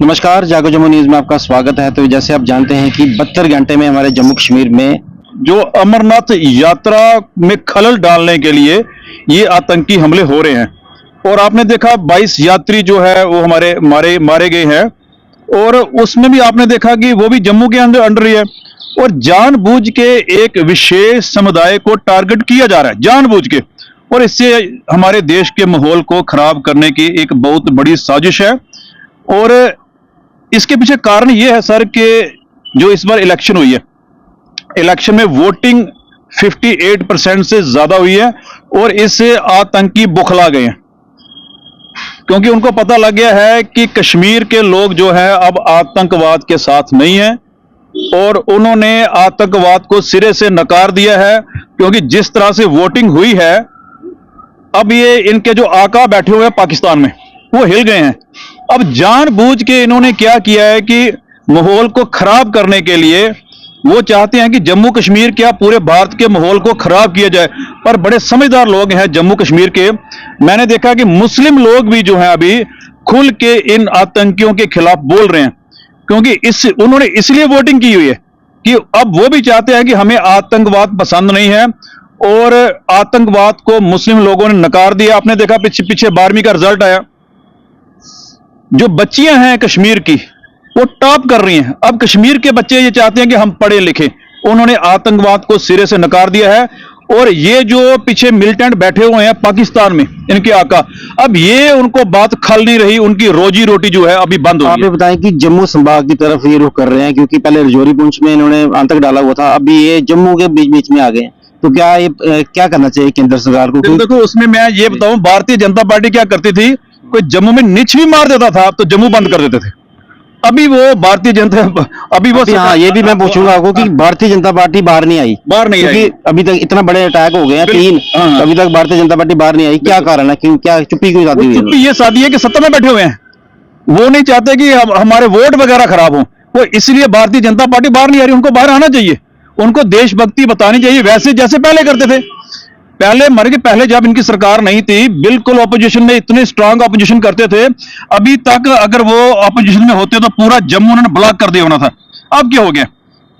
नमस्कार, जागो जम्मू न्यूज में आपका स्वागत है। तो जैसे आप जानते हैं कि 72 घंटे में हमारे जम्मू कश्मीर में जो अमरनाथ यात्रा में खलल डालने के लिए ये आतंकी हमले हो रहे हैं और आपने देखा 22 यात्री जो है वो हमारे मारे गए हैं और उसमें भी आपने देखा कि वो भी जम्मू के अंदर ही है और जानबूझ के एक विशेष समुदाय को टारगेट किया जा रहा है जानबूझ के, और इससे हमारे देश के माहौल को खराब करने की एक बहुत बड़ी साजिश है। और इसके पीछे कारण यह है सर कि जो इस बार इलेक्शन हुई है, इलेक्शन में वोटिंग 58% से ज्यादा हुई है और इससे आतंकी बौखला गए हैं क्योंकि उनको पता लग गया है कि कश्मीर के लोग जो है अब आतंकवाद के साथ नहीं है और उन्होंने आतंकवाद को सिरे से नकार दिया है। क्योंकि जिस तरह से वोटिंग हुई है, अब ये इनके जो आका बैठे हुए हैं पाकिस्तान में वो हिल गए हैं। अब जानबूझ के इन्होंने क्या किया है कि माहौल को खराब करने के लिए वो चाहते हैं कि जम्मू कश्मीर क्या पूरे भारत के माहौल को खराब किया जाए। पर बड़े समझदार लोग हैं जम्मू कश्मीर के। मैंने देखा कि मुस्लिम लोग भी जो हैं अभी खुल के इन आतंकियों के खिलाफ बोल रहे हैं क्योंकि उन्होंने इसलिए वोटिंग की हुई है कि अब वो भी चाहते हैं कि हमें आतंकवाद पसंद नहीं है और आतंकवाद को मुस्लिम लोगों ने नकार दिया। आपने देखा पीछे 12वीं का रिजल्ट आया, जो बच्चियां हैं कश्मीर की वो टॉप कर रही हैं। अब कश्मीर के बच्चे ये चाहते हैं कि हम पढ़े लिखें, उन्होंने आतंकवाद को सिरे से नकार दिया है। और ये जो पीछे मिलिटेंट बैठे हुए हैं पाकिस्तान में, इनके आका, अब ये उनको बात खल नहीं रही, उनकी रोजी रोटी जो है अभी बंद हो गई। आप ये बताएं कि जम्मू संभाग की तरफ ये रुख कर रहे हैं क्योंकि पहले रजौरी पुंछ में इन्होंने आतंक डाला हुआ था, अभी ये जम्मू के बीच में आ गए। तो क्या ये क्या करना चाहिए केंद्र सरकार को? देखो उसमें मैं ये बताऊं, भारतीय जनता पार्टी क्या करती थी, कोई जम्मू में निच भी मार देता था तो जम्मू बंद कर देते थे। अभी वो भारतीय जनता हाँ, ये भी मैं पूछूंगा आपको कि भारतीय जनता पार्टी बाहर नहीं आई क्योंकि अभी तक इतना बड़े अटैक हो गए हैं 3, अभी तक भारतीय जनता पार्टी बाहर नहीं आई। क्या कारण है, क्यों, क्या चुप्पी क्यों शादी हुई? चुप्पी ये शादी है कि सत्ता में बैठे हुए हैं, वो नहीं चाहते कि हमारे वोट वगैरह खराब हो, वो इसलिए भारतीय जनता पार्टी बाहर नहीं आ रही। उनको बाहर आना चाहिए, उनको देशभक्ति बतानी चाहिए वैसे जैसे पहले करते थे। पहले जब इनकी सरकार नहीं थी बिल्कुल ऑपोजिशन में इतने स्ट्रांग ऑपोजिशन करते थे, अभी तक अगर वो ऑपोजिशन में होते तो पूरा जम्मू उन्होंने ब्लॉक कर दिया होना था। अब क्या हो गया?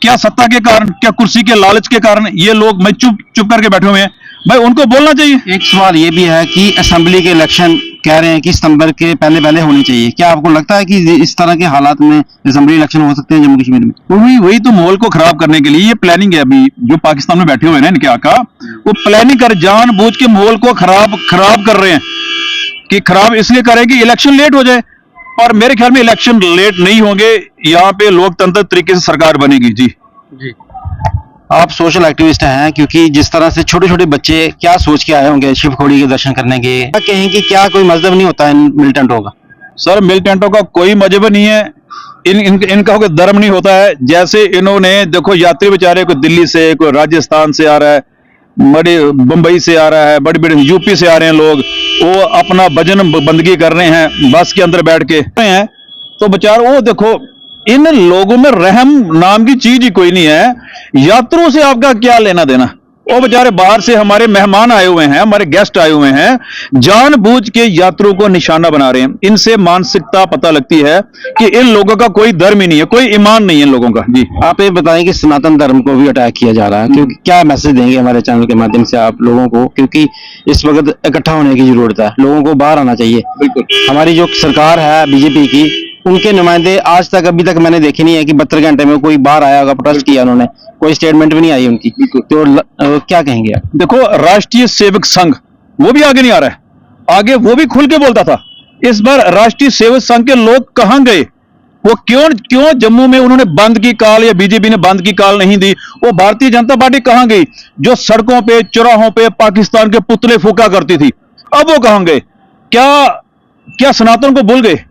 क्या सत्ता के कारण, क्या कुर्सी के लालच के कारण ये लोग मैं चुप करके बैठे हुए हैं? भाई उनको बोलना चाहिए। एक सवाल ये भी है कि असेंबली के इलेक्शन कह रहे हैं कि सितंबर के पहले होने चाहिए। क्या आपको लगता है कि इस तरह के हालात में असेंबली इलेक्शन हो सकते हैं जम्मू कश्मीर में? वही तो माहौल को खराब करने के लिए ये प्लानिंग है। अभी जो पाकिस्तान में बैठे हुए हैं इनके आका, वो प्लानिंग कर जानबूझ के माहौल को खराब कर रहे हैं कि खराब इसलिए करें कि इलेक्शन लेट हो जाए। और मेरे ख्याल में इलेक्शन लेट नहीं होंगे, यहाँ पे लोकतंत्र तरीके से सरकार बनेगी। जी आप सोशल एक्टिविस्ट हैं क्योंकि जिस तरह से छोटे छोटे बच्चे क्या सोच के आए होंगे शिवखोड़ी के दर्शन करने के, क्या कहें कि क्या कोई मजहब नहीं होता इन मिलिटेंटों का? सर मिलिटेंटों का कोई मजहब नहीं है, इनका कोई धर्म नहीं होता है। जैसे इन्होंने देखो यात्री बेचारे कोई दिल्ली से, कोई राजस्थान से आ रहा है, बड़ी बंबई से आ रहा है, बड़ी बड़ी यूपी से आ रहे हैं लोग, वो अपना भजन बंदगी कर रहे हैं बस के अंदर बैठ के हैं। तो बेचारे वो देखो, इन लोगों में रहम नाम की चीज ही कोई नहीं है। यात्रियों से आपका क्या लेना देना? वो बेचारे बाहर से हमारे मेहमान आए हुए हैं, हमारे गेस्ट आए हुए हैं, जानबूझ के यात्रियों को निशाना बना रहे हैं। इनसे मानसिकता पता लगती है कि इन लोगों का कोई धर्म ही नहीं है, कोई ईमान नहीं है इन लोगों का। जी आप ये बताएं कि सनातन धर्म को भी अटैक किया जा रहा है, क्योंकि क्या मैसेज देंगे हमारे चैनल के माध्यम से आप लोगों को, क्योंकि इस वक्त इकट्ठा होने की जरूरत है, लोगों को बाहर आना चाहिए। बिल्कुल, हमारी जो सरकार है बीजेपी की, उनके नुमाइंदे आज तक अभी तक मैंने देखे नहीं है कि 72 घंटे में कोई बाहर आया होगा, प्रोटेस्ट किया उन्होंने, कोई स्टेटमेंट भी नहीं आई उनकी। तो क्या कहेंगे आप? देखो राष्ट्रीय सेवक संघ वो भी आगे नहीं आ रहा है, आगे वो भी खुल के बोलता था। इस बार राष्ट्रीय सेवक संघ के लोग कहां गए? वो क्यों जम्मू में उन्होंने बंद की कॉल या बीजेपी ने बंद की कॉल नहीं दी? वो भारतीय जनता पार्टी कहां गई जो सड़कों पे चौराहों पे पाकिस्तान के पुतले फूका करती थी? अब वो कहां गए? क्या सनातन को भूल गए?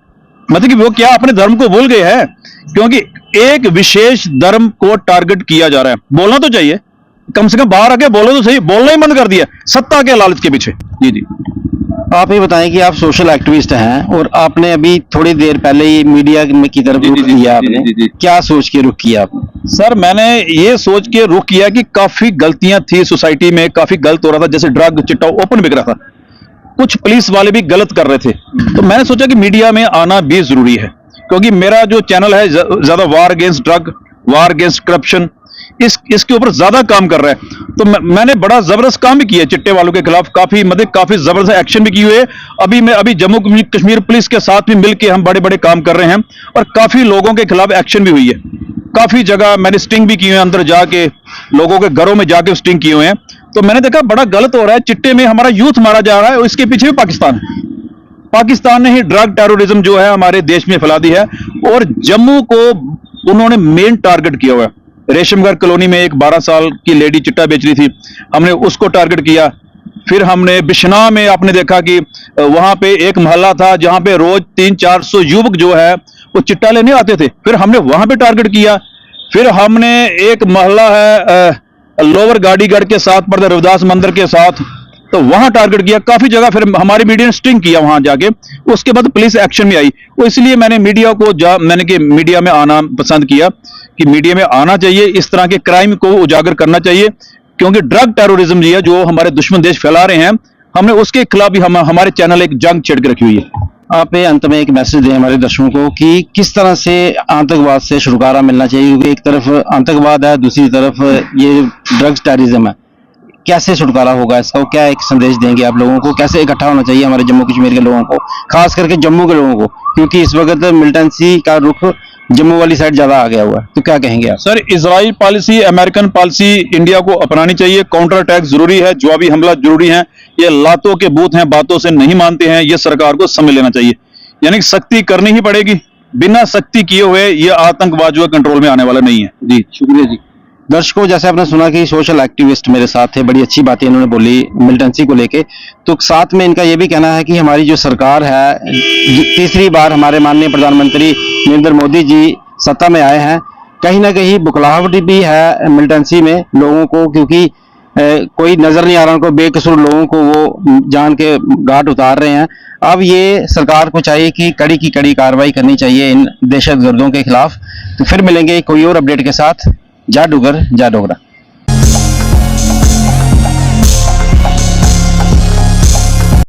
मतलब कि वो क्या अपने धर्म को भूल गए हैं? क्योंकि एक विशेष धर्म को टारगेट किया जा रहा है। बोलना तो चाहिए, कम से कम बाहर आके बोलो तो सही। बोलना ही बंद कर दिया सत्ता के लालच के पीछे। जी आप ये बताएं कि आप सोशल एक्टिविस्ट हैं और आपने अभी थोड़ी देर पहले ही मीडिया की तरफ रुख किया, आपने क्या सोच के रुख किया आपने? सर मैंने ये सोच के रुख किया कि काफी गलतियां थी सोसाइटी में, काफी गलत हो रहा था, जैसे ड्रग चिट्टा ओपन बिक रहा था, कुछ पुलिस वाले भी गलत कर रहे थे। तो मैंने सोचा कि मीडिया में आना भी जरूरी है। क्योंकि मेरा जो चैनल है ज्यादा वार अगेंस्ट ड्रग, वार अगेंस्ट करप्शन, इसके ऊपर ज्यादा काम कर रहा है। तो मैंने बड़ा जबरदस्त काम भी किया चिट्टे वालों के खिलाफ, काफी जबरदस्त एक्शन भी किए हुए। अभी जम्मू कश्मीर पुलिस के साथ भी मिलकर हम बड़े बड़े काम कर रहे हैं और काफी लोगों के खिलाफ एक्शन भी हुई है। काफी जगह मैंने स्टिंग भी किए हैं, अंदर जाके लोगों के घरों में जाके स्टिंग किए हुए हैं। तो मैंने देखा बड़ा गलत हो रहा है, चिट्टे में हमारा यूथ मारा जा रहा है और इसके पीछे भी पाकिस्तान ने ही ड्रग टेररिज्म जो है हमारे देश में फैला दी है। और जम्मू को उन्होंने मेन टारगेट किया हुआ है। रेशमगढ़ कॉलोनी में एक 12 साल की लेडी चिट्टा बेच रही थी, हमने उसको टारगेट किया। फिर हमने बिश्नाह में आपने देखा कि वहां पे एक मोहल्ला था जहां पे रोज 300-400 युवक जो है वो चिट्टा लेने आते थे, फिर हमने वहां पे टारगेट किया। फिर हमने एक मोहल्ला है लोअर गाड़ीगढ़ के साथ पड़ता रविदास मंदिर के साथ, तो वहां टारगेट किया। काफी जगह फिर हमारी मीडिया ने स्टिंग किया वहां जाके, उसके बाद पुलिस एक्शन में आई। वो इसलिए मैंने मीडिया में आना पसंद किया कि मीडिया में आना चाहिए, इस तरह के क्राइम को उजागर करना चाहिए, क्योंकि ड्रग टेररिज्म जी है जो हमारे दुश्मन देश फैला रहे हैं, हमने उसके खिलाफ भी हमारे चैनल एक जंग छिड़ के रखी हुई है। आप अंत में एक मैसेज दें हमारे दर्शकों को कि किस तरह से आतंकवाद से छुटकारा मिलना चाहिए, क्योंकि एक तरफ आतंकवाद है, दूसरी तरफ ये ड्रग्स टेररिज्म है। कैसे छुटकारा होगा इसका, क्या एक संदेश देंगे आप लोगों को, कैसे इकट्ठा होना चाहिए हमारे जम्मू कश्मीर के लोगों को, खास करके जम्मू के लोगों को, क्योंकि इस वक्त मिलिटेंसी का रुख जम्मू वाली साइड ज्यादा आ गया हुआ है। तो क्या कहेंगे आप? Sir, Israel policy, American policy India को अपनानी चाहिए। काउंटर अटैक जरूरी है, जवाबी हमला जरूरी है। ये लातों के बूथ हैं, बातों से नहीं मानते हैं, ये सरकार को समझ लेना चाहिए। यानी कि सख्ती करनी ही पड़ेगी, बिना सख्ती किए हुए ये आतंकवाद जो कंट्रोल में आने वाला नहीं है। जी शुक्रिया जी। दर्शकों, जैसे आपने सुना कि सोशल एक्टिविस्ट मेरे साथ थे, बड़ी अच्छी बातें इन्होंने बोली मिलिटेंसी को लेके। तो साथ में इनका ये भी कहना है कि हमारी जो सरकार है, तीसरी बार हमारे माननीय प्रधानमंत्री नरेंद्र मोदी जी सत्ता में आए हैं, कहीं ना कहीं बुखलाहट भी है मिलिटेंसी में लोगों को, क्योंकि कोई नजर नहीं आ रहा उनको, बेकसूर लोगों को वो जान के घाट उतार रहे हैं। अब ये सरकार को चाहिए कि कड़ी की कड़ी कार्रवाई करनी चाहिए इन दहशतगर्दों के खिलाफ। तो फिर मिलेंगे कोई और अपडेट के साथ। जा डुगर जा डोगरा।